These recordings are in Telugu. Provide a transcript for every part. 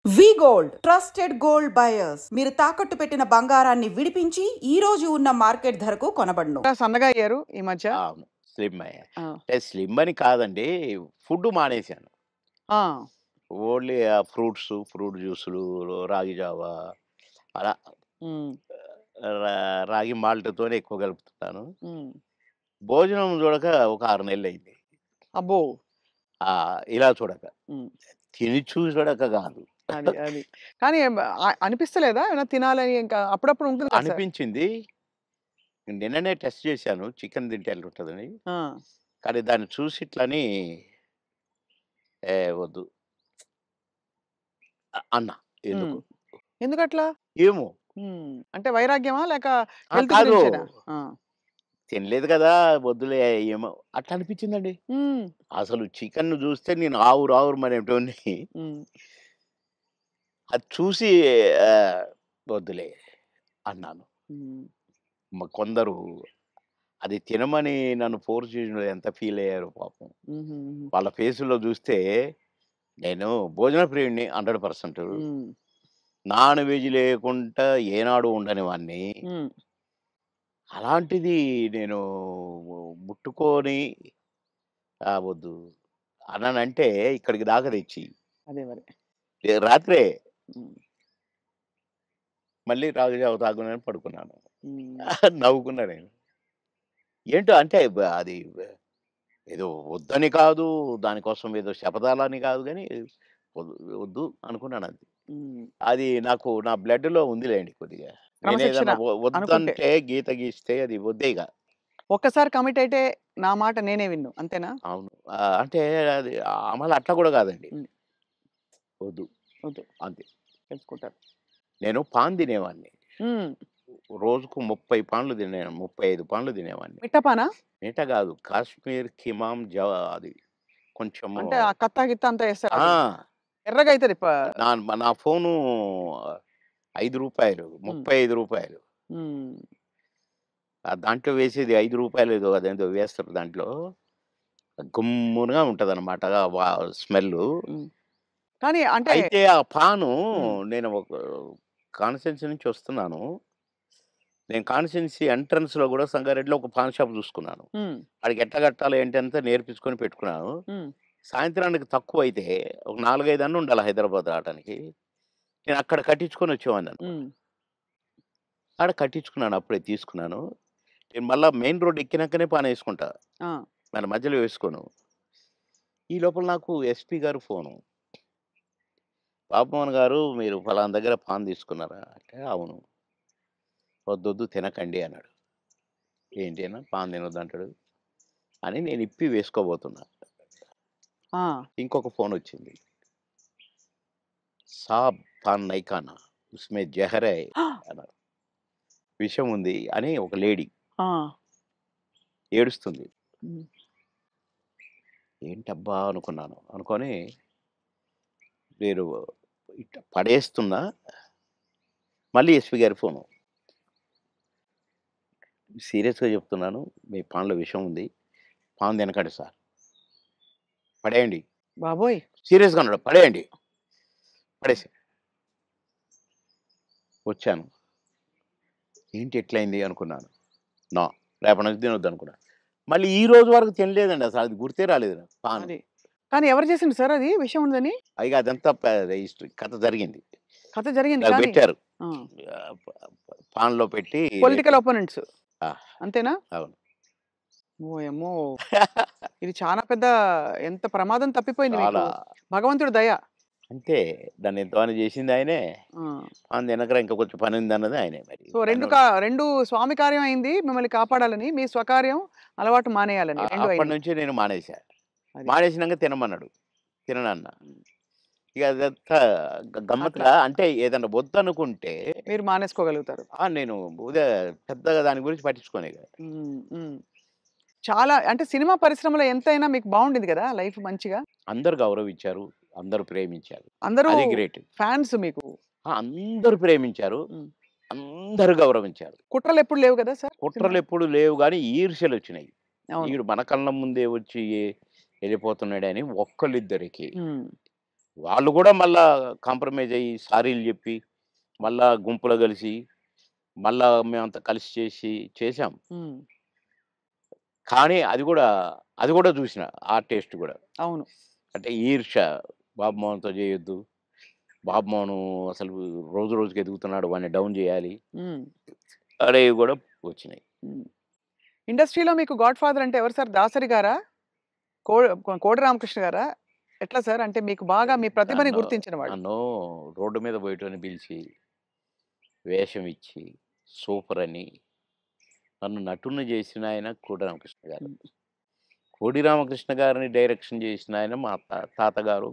వి గోల్డ్ ట్రస్టెడ్ గోల్డ్ బయర్స్ మీరు తాకట్టు పెట్టిన బంగారాన్ని విడిపించి ఈ రోజు ఉన్న మార్కెట్ ధరకు కొనబడును. సన్నగా అయ్యారు ఈ మధ్య. అవును. స్లిమ్ అయ్యా. ఆ. అంటే స్లిమ్ అని కాదండి. ఫుడ్ మానేశాను. ఆ. ఓన్లీ ఫ్రూట్స్, ఫ్రూట్ జ్యూసులు, రాగి జావా అలా హ్మ్. రాగి మాల్ట్‌తోనే ఎక్కువ కలుపుతున్నాను. హ్మ్. భోజనం చూడక ఒక 6 నెలలయింది. అబ్బో! ఇలా చూడక. హ్మ్. తిని చూడక కాదు. అది. కానీ అనిపిస్తలేదా ఏమైనా తినాలని ఇంకా అప్పుడప్పుడు ఉంటుంది కదా సార్? అనిపించింది. నిన్ననే టెస్ట్ చేశాను. చికెన్ తింటే ఎట్లుంటదని. ఆ! కానీ దాన్ని చూసి ఇట్లని వద్దు అన్నా. హ్మ్. ఎందుకు? ఎందుకట్లా? ఏమో. అంటే వైరాగ్యమా లేక హెల్త్ కాదు. గురించేనా? ఆ! తినలేదు కదా! వద్దులే ఏమో అట్లా అనిపించిందండి. హ్మ్. అసలు చికెన్‌ను చూస్తే నేను ఆవురు ఆవురుమనేటోడిని. హ్మ్. అది చూసి ఆహ్, వద్దులే అన్నాను. హ్మ్. కొందరు అది తినమని నన్ను ఫోర్స్ చేసినోళ్ళు ఎంత ఫీల్ అయ్యారో పాపం. హుహుహు. వాళ్ళ ఫేసుల్లో చూస్తే నేను భోజన ప్రియుడిని 100%. హ్మ్. నాన్ వెజ్ లేకుండా ఏనాడు ఉండని వాడిని. హ్మ్. అలాంటిది నేను ముట్టుకొని వద్దు అన్నానంటే ఇక్కడికి దాకా తెచ్చి అదే మరి. రాత్రే హ్మ్. మళ్ళీ రాగి జావ తాగునని పడుకున్నాను. హ్మ్. నవ్వుకున్నా నేను. ఏంటో అంటే అది ఏదో వద్దని కాదు, దానికోసం ఏదో శపథాలని కాదు గానీ, వద్దు వద్దు అనుకున్నానంతే. హ్మ్. అది నాకు నా బ్లడ్‌లో ఉందిలెండి కొద్దిగా. క్రమశిక్షణ నేనేదన్నా అనుకుంటే. వద్దంటే గీత గీస్తే అది వద్దే ఇగ. ఒక్కసారి కమిట్ అయితే నా మాట నేనే విన్ను. అంతేనా? అవును. అంటే అది మళ్ళీ అట్లా కూడా కాదండి. హ్మ్. వద్దు వద్దు. అంతే. తెలుసుకుంటారు. నేను పాన్ తినేవాడిని. హ్మ్. రోజుకు 30 పాన్లు 35 పాన్లు తినేవాడిని. మిట్టపానా? మిగతా కాదు. కాశ్మీర్ కిమామ్ అది కొంచెము అంటే ఆ కత్తా గిత్తా అంతా ఏస్తారు ఆ! అది. ఎర్రగా అయితది. నా ఫోను రూ. 5 రూ. హ్మ్. 35. హ్మ్. దాంట్లో వేసేది రూ. 5 ఏదో అదేదో వేస్తారు దాంట్లో. గమ్మునగా ఉంటదనమాట. స్మెల్లు. హ్మ్. కానీ అంటే అయితే ఆ పాను హ్మ్. నేను ఒక కాన్స్టిట్యున్సీ నుంచి వస్తున్నాను. నేను కాన్స్టిట్యున్సీ ఎంట్రన్స్‌లో గూడా సంగారెడ్డిలో ఒక పాన్ షాప్ చూసుకున్నాను. హ్మ్. ఆడికి ఎట్లా కట్టాలి ఏంటి అంతా నేర్పించుకొని పెట్టుకున్నాను. హ్మ్. సాయంత్రానికి తక్కువైతే ఒక 4, 5 అన్న ఉండాలి హైదరాబాద్ రావటానికి. నేను అక్కడ కట్టించుకొని వచ్చేవాడిననమాట. హ్మ్. ఆడ కట్టించుకున్నాను. అప్పుడే తీసుకున్నాను. నేను మళ్ళా మెయిన్ రోడ్ ఎక్కినాకనే పానేసుకుంటా. ఆ! మన మధ్యలో వేసుకోను. ఈ లోపల నాకు ఎస్పీ గారు ఫోను. "బాబుమోహన్ గారు మీరు ఫలానా దగ్గర పాన్ తీసుకున్నారా?" అంటే "అవును." "వద్దొద్దు తినకండి" అన్నాడు. ఏంటి అన్నా పాన్ తినొద్దంటాడు అని నేను ఇప్పి వేసుకోబోతున్నా. ఆ! ఇంకొక ఫోనొచ్చింది. "సాబ్ పాన్ నహీ ఖానా ఉస్మే జహర్ హై" అన్నారు. విషం ఉంది అని ఒక లేడీ ఆ! ఏడుస్తుంది. హ్మ్. ఏంటబ్బా! అనుకున్నాను. అనుకోని నేను ఇట్లా పడేస్తున్నా. మళ్ళీ ఎస్పీ గారి ఫోను. "సీరియస్‌గా చెప్తున్నాను. మీ పాన్‌లో విషం ఉంది. పాన్ తినకండి సార్. పడేయండి." బాబోయ్! సీరియస్‌గా అన్నాడు. "పడేయండి." పడేసా. వచ్చాను. ఏంటి ఇట్లయింది అనుకున్నాను. నో. రేపటి నుంచి తినొద్దనుకున్నా. మళ్ళీ ఈ రోజు వరకు తినలేదండి అసలు. అది గుర్తే రాలేదు నాకు పాను. అది. కానీ ఎవరు చేసిండ్రు సార్ అది విషం ఉందని? ఇగ అదంతా హిస్టరీ కథ జరిగింది. కథ జరిగింది నాకు కానీ పెట్టారు. ఆ! పాన్‌లో పెట్టి రేపు పొలిటికల్ అపోనెంట్స్ ఆ! అంతేనా? అవును. ఓయమ్మో! ఇది చాలా పెద్ద ఎంత ప్రమాదం తప్పిపోయింది మీకు. చాలా. భగవంతుడి దయ. అంతే. దాన్ని ఎంతమని చేసింది ఆయనే. ఆ! పాన్ తినకురా ఇంకా కొంచెం పనుందన్నది ఆయనే మరి. సో 2 స్వామి కార్యం అయింది మిమ్మల్ని కాపాడాలని. మీ స్వకార్యం అలవాటు మానేయాలని 2 అయింది. అప్పటినుంచి నేను మానేసా. అది. మానేసినంక తినమన్నాడు. తిననన్నా. ఇగ అదంతా అక్కడ గమ్మత్తుగా అంటే ఏదన్నా వద్దనుకుంటే మీరు మానేసుకోగలుగుతారు. నేను పెద్దగా దాని గురించి పట్టించుకోను ఇగ. హ్మ్. హ్మ్. చాలా అంటే సినిమా పరిశ్రమలో ఎంతైనా మీకు బావుండింది గదా! లైఫ్ మంచిగా. అందరూ గౌరవించారు. అందరూ ప్రేమించారు. అందరూ అది గ్రేట్. ఫాన్స్ మీకు. అందరూ ప్రేమించారు. హ్మ్. అందరూ గౌరవించారు. కుట్రలెప్పుడు లేవు గదా సార్ సినిమాలో? కుట్రలెప్పుడు లేవు గానీ ఈర్ష్యలొచ్చినాయి. అవును. ఈడు మన కళ్ళ ముందే వచ్చి ఎళ్ళిపోతున్నాడని ఒక్కళ్ళిద్దరికి. హ్మ్. వాళ్ళు కూడా మళ్ళా కాంప్రమైజ్ అయ్యి సారీలు చెప్పి మళ్ళా గుంపులో కలిసి మళ్ళా మేమంతా కలిసి చేసాం. హ్మ్. కానీ అది కూడా చూసిన ఆ టేస్ట్ కూడా. అవును. అంటే ఈర్ష్య, బాబు మోహన్‌తో చేయొద్దు. బాబు మోహన్ అసలు రోజు రోజుకి ఎదుగుతున్నాడు. వాడిని డౌన్ చేయాలి. హ్మ్. అనేవి కూడా వచ్చినాయి. హ్మ్. ఇండస్ట్రీలో మీకు గాడ్ ఫాదర్ అంటే ఎవరు సార్? దాసరి గారా? కో కోడి రామకృష్ణ గారా? ఎట్లా సార్? అంటే మీకు బాగా మీ ప్రతిభని నన్ను గుర్తించిన వాళ్ళు. నన్ను రోడ్డు మీద పోయేటోడిని పిలిచి వేషం ఇచ్చి సూపర్ అని నన్ను నటుడిని చేసిన ఆయన కోడి రామకృష్ణ గారు. హ్మ్. కోడి రామకృష్ణ గారిని డైరెక్షన్ చేసిన ఆయన మా తాతగారు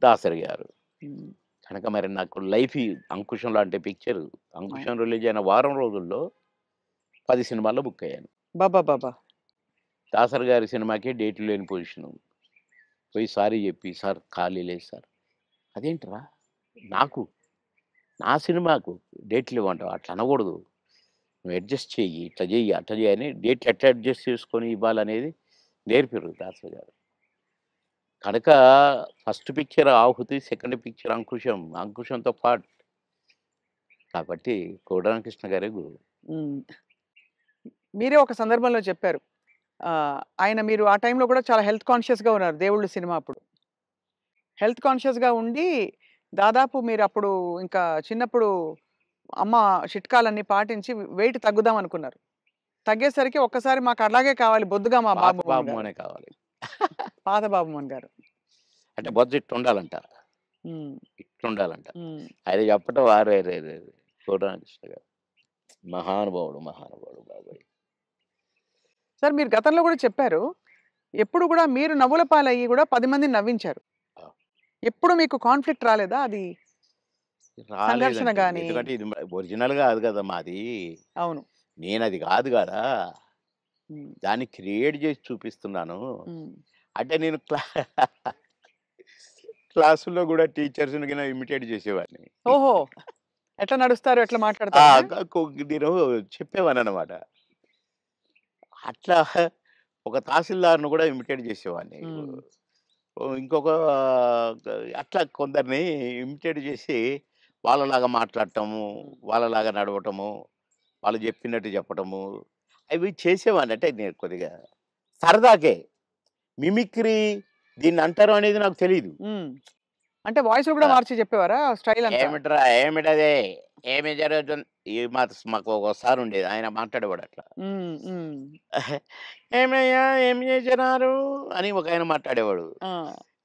దాసరి గారు. హ్మ్. కనుక మరి నాకు లైఫ్ ఈ 'అంకుశం' లాంటి పిక్చర్ అవును. 'అంకుశం' రిలీజ్ అయిన వారం రోజుల్లో 10 సినిమాల్లో బుక్ అయ్యాను. అబ్బబ్బబ్బా! దాసరి గారి సినిమాకే డేట్లు లేని పొజిషను. పోయి సారీ చెప్పి, "సార్ ఖాళీ లేదు సార్." "అదేంట్రా? నాకు నా సినిమాకు డేట్లు ఇవ్వంటావా? అట్లా అనకూడదు. నువ్వు అడ్జస్ట్ చెయ్యి. ఇట్లా చెయ్యి, అట్లా చెయ్యి" అని డేట్లు ఎట్లా అడ్జస్ట్ చేసుకొని ఇవ్వాలనేది నేర్పిర్రు దాసరి గారు. కనుక ఫస్ట్ పిక్చర్ 'ఆహుతి', సెకండ్ పిక్చర్ 'అంకుశం'. 'అంకుశం'తో పాటు కాబట్టి కోడి రామకృష్ణ గారే గురువు. హ్మ్. మీరే ఒక సందర్భంలో చెప్పారు. ఆయన మీరు ఆ టైంలో కూడా చాలా హెల్త్ కాన్షియస్‌గా ఉన్నారు 'దేవుళ్ళు' సినిమా అప్పుడు. హెల్త్ కాన్షియస్‌గా ఉండి దాదాపు మీరప్పుడు ఇంకా చిన్నప్పుడు అమ్మ చిట్కాలన్నీ పాటించి వెయిట్ తగ్గుదాం అనుకున్నారు. తగ్గేసరికి ఒక్కసారి మాకు అలాగే కావాలి బొద్దుగా మా పాత బాబు మోహన్ గారు. బాబుమోనే కావాలి. పాత బాబు మోహన్ గారు. అంటే బొజ్జ ఇట్టుండాలంట. హ్మ్. ఇట్లుండాలంట. హ్మ్. అది చెప్పటం అరెరెరెరే! కోడి రామకృష్ణ గారు. మహానుభావుడు, మహానుభావుడు బాబోయ్! సార్ మీరు గతంలో కూడా చెప్పారు. ఎప్పుడు కూడా మీరు నవ్వుల పాలయ్యి కూడా 10 మందిని నవ్వించారు. ఆ! ఎప్పుడు మీకు కాన్‌ఫ్లిక్ట్ రాలేదా? అది సంఘర్షణ రాలేదండి. గాని ఎందుకంటే ఇది ఒరిజినల్ కాదు కదా మాది. అవును. నేనది కాదు గదా! హ్మ్. దాన్ని క్రియేట్ చేసి చూపిస్తున్నాను. హ్మ్. అంటే నేను క్లాసుల్లో గూడా టీచర్స్‌ని గిన ఇమిటేట్ చేసేవాడిని. ఓహో! ఎట్లా నడుస్తారు? ఎట్లా ఆ! మాట్లాడతారనా? నేను చెప్పేవాడిననమాట. అట్లా ఒక తహసీల్దార్‌ని గూడా ఇమిటేట్ చేసేవాడిని. హ్మ్. ఇంకొక అట్లా కొందరిని ఇమిటేట్ చేసి వాళ్ళలాగా మాట్లాడటము, హ్మ్. వాళ్ళలాగా నడవటము, వాళ్ళు చెప్పినట్టు చెప్పటము, అవి చేసేవాడిని. అంటే నేను కొద్దిగా సరదాకే. మిమిక్రీ దీన్నంటారు అనేది నాకు తెలీదు. హ్మ్. అంటే వాయిస్‌లు కూడా ఆ! మార్చి చెప్పేవారా? స్టైల్ అంతా? "ఏమిట్రా? ఏమిటది? ఏమి జరుగుతుంది?" మాకు ఒక సారుండేది. ఆయన మాట్లాడేవాడు అట్లా. హ్మ్. హ్మ్. "ఏమయ్యా? ఏం చేసినారు?" అని ఒకాయన మాట్లాడేవాడు. ఆ!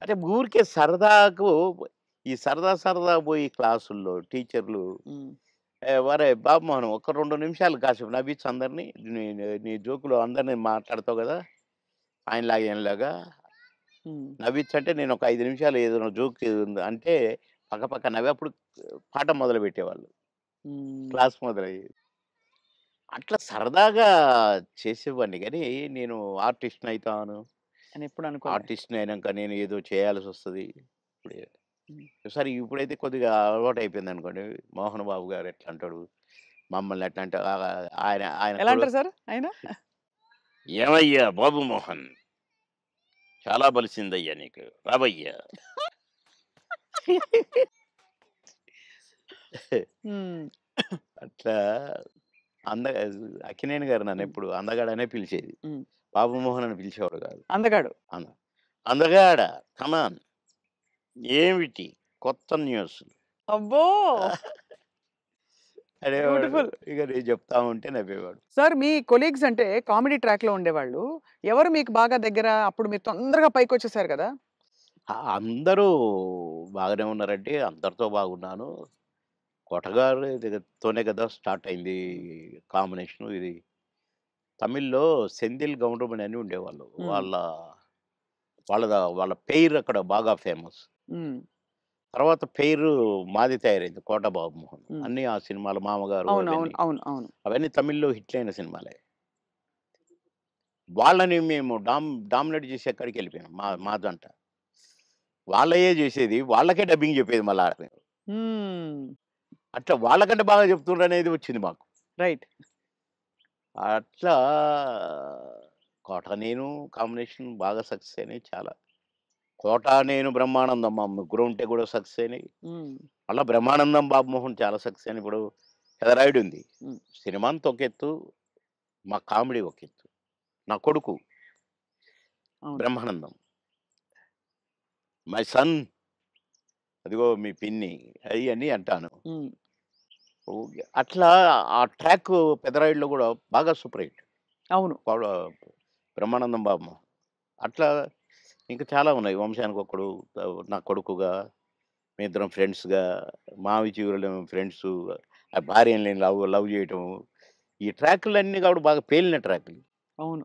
అంటే ఊరికే సరదాకు ఈ సరదా సరదా పోయి క్లాసుల్లో టీచర్లు హ్మ్. "ఒరేయ్ బాబు మోహన్ ఒక 2 నిమిషాలు కాసేపు నవ్వించు అందరిని. నీ నీ జోకులు అందరిని మాట్లాడతావు గదా! ఆయనలాగా ఈయనలాగా హ్మ్. నవ్వించంటే" నేను ఒక 5 నిమిషాలు ఏదైనా జోక్ అంటే పక్కపక్క నవ్వి అప్పుడు పాఠం మొదలుపెట్టేవాళ్ళు. హ్మ్. క్లాస్ మొదలయ్యేది. అట్లా సరదాగా చేసేవాడిని గానీ, నేను ఆర్టిస్ట్‌ని అయితాను. అని ఎప్పుడు అనుకోలే. ఆర్టిస్ట్‌ని అయినంక నేను ఏదో చేయాల్సొస్తది. ఇప్పుడే హ్మ్. సరే ఇప్పుడైతే కొద్దిగా అలవాటయిపోయిందనుకోండి. మోహన్ బాబు గారు ఎట్లా అంటాడు, మమ్మల్ని ఎట్లా అంటే ఆయన ఆయన ఎలా అంటారు సార్ ఆయన? "ఏమయ్యా బాబు మోహన్! చాలా బలిసిందయ్యా నీకు. రావయ్యా!" హ్మ్. అట్లా అంద అక్కినేని గారు హ్మ్. నన్నెప్పుడు అందగాడనే పిలిచేది. హ్మ్. బాబు మోహన్ అని పిలిచేవాడు కాదు. అందగాడు. అంద అందగాడ కమాన్ ఏమిటి కొత్త న్యూస్ అబ్బో! అనేవాడు. బ్యూటిఫుల్. ఇక నేను చెప్తా ఉంటే నవ్వేవాడు. సార్ మీ కొలీగ్స్ అంటే కామెడీ ట్రాక్‌లో ఉండేవాళ్ళు. ఎవరు మీకు బాగా దగ్గర? అప్పుడు మీరు తొందరగా పైకొచ్చేసారు కదా! అందరూ బాగానే ఉన్నారండి. అందరితో బాగున్నాను. కొటగారి దగ్గరతోనే కదా స్టార్ట్ అయింది హ్మ్. కాంబినేషను ఇది. తమిళ్‌లో సెంధిల్ గౌండమణి అని ఉండేవాళ్ళు. హ్మ్. వాళ్ళ పెయిర్ అక్కడ బాగా ఫేమస్. హ్మ్. తర్వాత పెయిరు మాది తయారైంది 'కోట బాబుమోహన్.' హ్మ్. అన్నీ ఆ సినిమాలు 'మామగారు' అవును. అవును. అవన్నీ. అవును. అవును. అవన్నీ తమిళ్‌లో హిట్లయిన సినిమాలే. వాళ్ళని మేము డామినేట్ చేసి ఎక్కడికెళ్ళిపోయాం మా జంట. వాళ్ళయే చేసేది. వాళ్ళకే డబ్బింగ్ చెప్పేది మళ్ళా. హ్మ్. అట్లా వాళ్ళకంటే బాగా చెప్తుండ్రనేది వచ్చింది మాకు. రైట్. అట్లా 'కోట' నేను కాంబినేషన్ బాగా సక్సెస్ అయినాయి చాలా. కోట, నేను, బ్రహ్మానందం మా ముగ్గురు ఉంటే కూడా సక్సెస్ అయినాయి. ఉమ్, మళ్ళా బ్రహ్మానందం, బాబుమోహన్ చాలా సక్సెస్ అయినాయి. ఇప్పుడు పెదరాయుడు ఉంది. ఉమ్, సినిమా అంతా ఒక ఎత్తు, మా కామెడీ ఒక ఎత్తు. నా కొడుకు అవును. బ్రహ్మానందం, మై సన్, అదిగో మీ పిన్ని, అవి అని అంటాను. ఉమ్, అట్లా ఆ ట్రాక్ పెదరాయుడులో కూడా బాగా సూపర్ హిట్. అవును. బ్రహ్మానందం, బాబు అట్లా ఇంకా చాలా ఉన్నాయి. వంశానికి ఒకడు, నా కొడుకుగా, మీ ఇద్దరం ఫ్రెండ్స్గా, మావి చిగురులు ఫ్రెండ్స్, ఆ భార్యని లేని లవ్ లవ్ చేయటం, ఈ ట్రాక్లన్నీ కాబట్టి బాగా పేలిన ట్రాక్లు. అవును.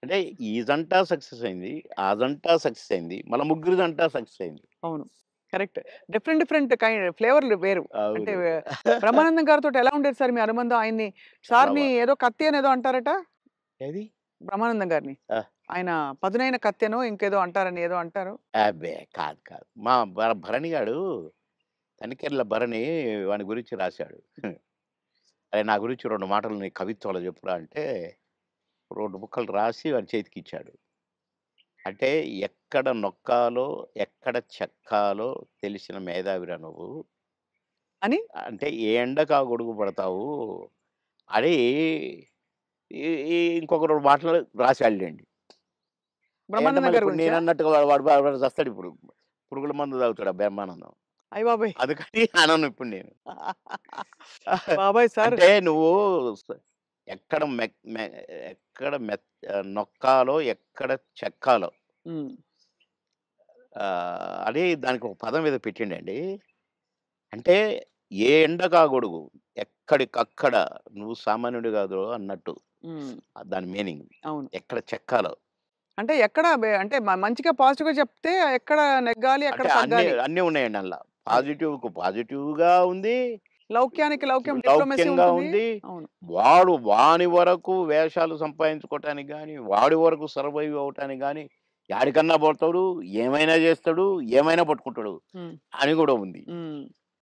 అంటే ఈ జంట సక్సెస్ అయింది, ఆ జంట సక్సెస్ అయింది, మళ్ళీ ముగ్గురు జంట సక్సెస్ అయింది. అవును. కరెక్ట్. డిఫరెంట్ డిఫరెంట్ కైండ్ ఫ్లేవర్లు వేరు. అంటే అవును. బ్రహ్మానందం గారితో ఎలా ఉండేది సార్ మీ అనుబంధం? ఆయన్ని చాలా సార్‌ని ఏదో కత్తి అనేదో అంటారట ఏది బ్రహ్మానందం గారిని. ఆ, ఆయన పదునైన కత్తెనో ఇంకేదో అంటారని ఏదో అంటారు. అబ్బే కాదు కాదు, మా భరణి గాడు, తనికెళ్ళ భరణి వాని గురించి రాశాడు. అరే నా గురించి 2 మాటలు నీ కవిత్వంలో చెప్పురా అంటే 2 ముక్కలు రాసి వాని చేతికిచ్చాడు. అంటే ఎక్కడ నొక్కాలో, ఎక్కడ చెక్కాలో తెలిసిన మేధావిరా నువ్వు. అని అంటే ఏ ఎండకు ఆ గొడుగు పడతావు అని ఈ ఈ ఇంకొక 2 మాటలు రాసాడులెండి. అయంటే బ్రహ్మానందం మళ్ళీ గారి ఇప్పుడు గురించా? నేనన్నట్టుగా వాడు చస్తాడిప్పుడు. పురుగుల మందు తాగుతాడు ఆ బ్రహ్మానందం. అయ్య బాబోయ్! అందుకని అనను ఇప్పుడు నేను. బాబోయ్ సార్! అంటే నువ్వు స ఎక్కడ ఎక్కడ నొక్కాలో, ఎక్కడ చెక్కాలో హ్మ్. అని దానికి ఒక పదం ఏదో పెట్టిండండి. అంటే ఏ ఎండకా గొడుగు, ఎక్కడికక్కడ నువ్వు సామాన్యుడు కాదు అన్నట్టు. హ్మ్. దాని మీనింగ్. అవును. ఎక్కడ చెక్కాలో. అంటే ఎక్కడ అంటే మంచిగా పాజిటివ్‌గా చెప్తే ఎక్కడ నెగ్గాలి, ఎక్కడ అంటే అన్నీ తగ్గాలి. అన్నీ ఉన్నాయండి అందులో. అది. పాజిటివ్‌కు పాజిటివ్‌గా ఉంది. లౌక్యానికి లౌక్యం డిప్లొమసీ లౌక్యంగా ఉంటుంది. ఉంది. అవును. వాని వరకు వేషాలు సంపాదించుకోవటానికి గాని, వాడి వరకు సర్వైవ్ అవ్వటానికి గాని, యాడికన్నా పోతాడు, ఏమైనా చేస్తాడు, ఏమైనా పట్టుకుంటాడు హ్మ్. అని కూడా ఉంది. హ్మ్.